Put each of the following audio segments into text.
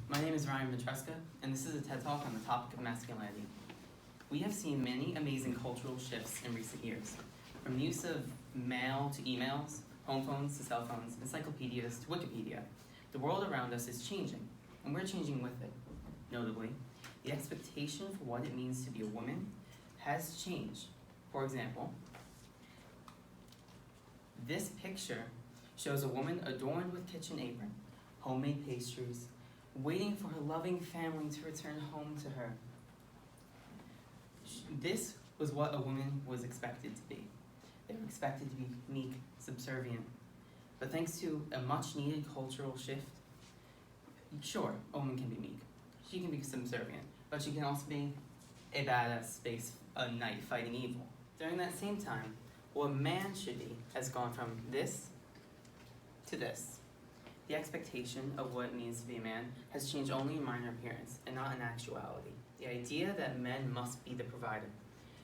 My name is Ryan Ventresca, and this is a TED Talk on the topic of masculinity. We have seen many amazing cultural shifts in recent years, from the use of mail to emails, home phones to cell phones, encyclopedias to Wikipedia. The world around us is changing, and we're changing with it. Notably, the expectation for what it means to be a woman has changed. For example, this picture shows a woman adorned with kitchen apron, homemade pastries, waiting for her loving family to return home to her. This was what a woman was expected to be. They were expected to be meek, subservient. But thanks to a much-needed cultural shift, sure, a woman can be meek. She can be subservient, but she can also be a badass a knight fighting evil. During that same time, what a man should be has gone from this to this. The expectation of what it means to be a man has changed only in minor appearance and not in actuality. The idea that men must be the provider,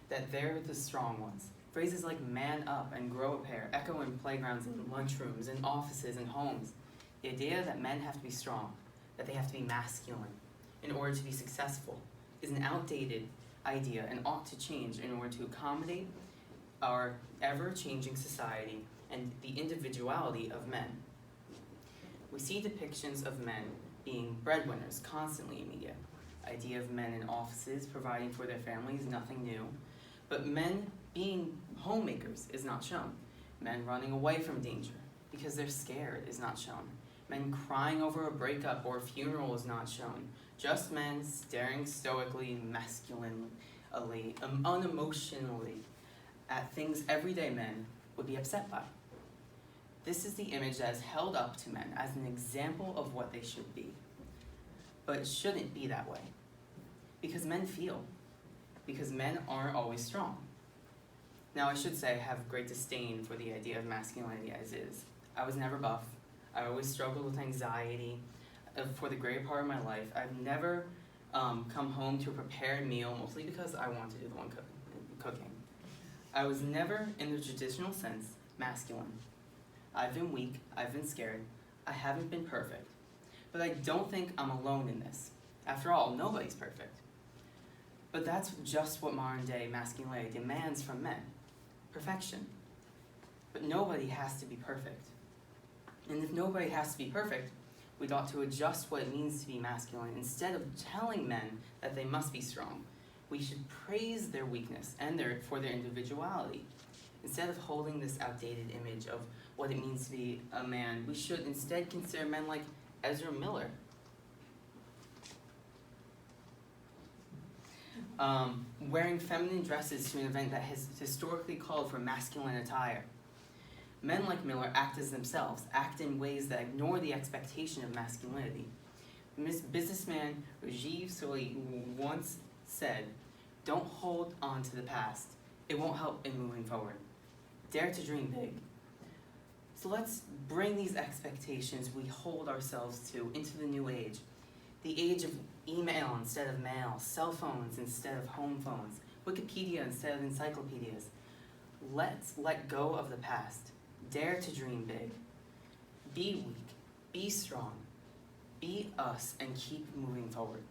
that they're the strong ones. Phrases like man up and grow a pair echo in playgrounds and lunchrooms and offices and homes. The idea that men have to be strong, that they have to be masculine in order to be successful is an outdated idea and ought to change in order to accommodate our ever-changing society and the individuality of men. We see depictions of men being breadwinners constantly in media. Idea of men in offices providing for their families, nothing new. But men being homemakers is not shown. Men running away from danger because they're scared is not shown. Men crying over a breakup or a funeral is not shown. Just men staring stoically, masculinely, unemotionally at things everyday men would be upset by. This is the image that is held up to men as an example of what they should be. But it shouldn't be that way. Because men feel. Because men aren't always strong. Now, I should say I have great disdain for the idea of masculinity as is. I was never buff. I always struggled with anxiety for the greater part of my life. I've never come home to a prepared meal, mostly because I want to do the one cooking. I was never, in the traditional sense, masculine. I've been weak, I've been scared, I haven't been perfect. But I don't think I'm alone in this. After all, nobody's perfect. But that's just what modern day masculinity demands from men. Perfection. But nobody has to be perfect. And if nobody has to be perfect, we'd ought to adjust what it means to be masculine. Instead of telling men that they must be strong, we should praise their weakness and for their individuality. Instead of holding this outdated image of what it means to be a man, we should instead consider men like Ezra Miller. Wearing feminine dresses to an event that has historically called for masculine attire. Men like Miller act as themselves, act in ways that ignore the expectation of masculinity. Businessman Rajiv Soli once said, "Don't hold on to the past. It won't help in moving forward. Dare to dream big." So let's bring these expectations we hold ourselves to into the new age. The age of email instead of mail, cell phones instead of home phones, Wikipedia instead of encyclopedias. Let's let go of the past. Dare to dream big. Be weak. Be strong. Be us and keep moving forward.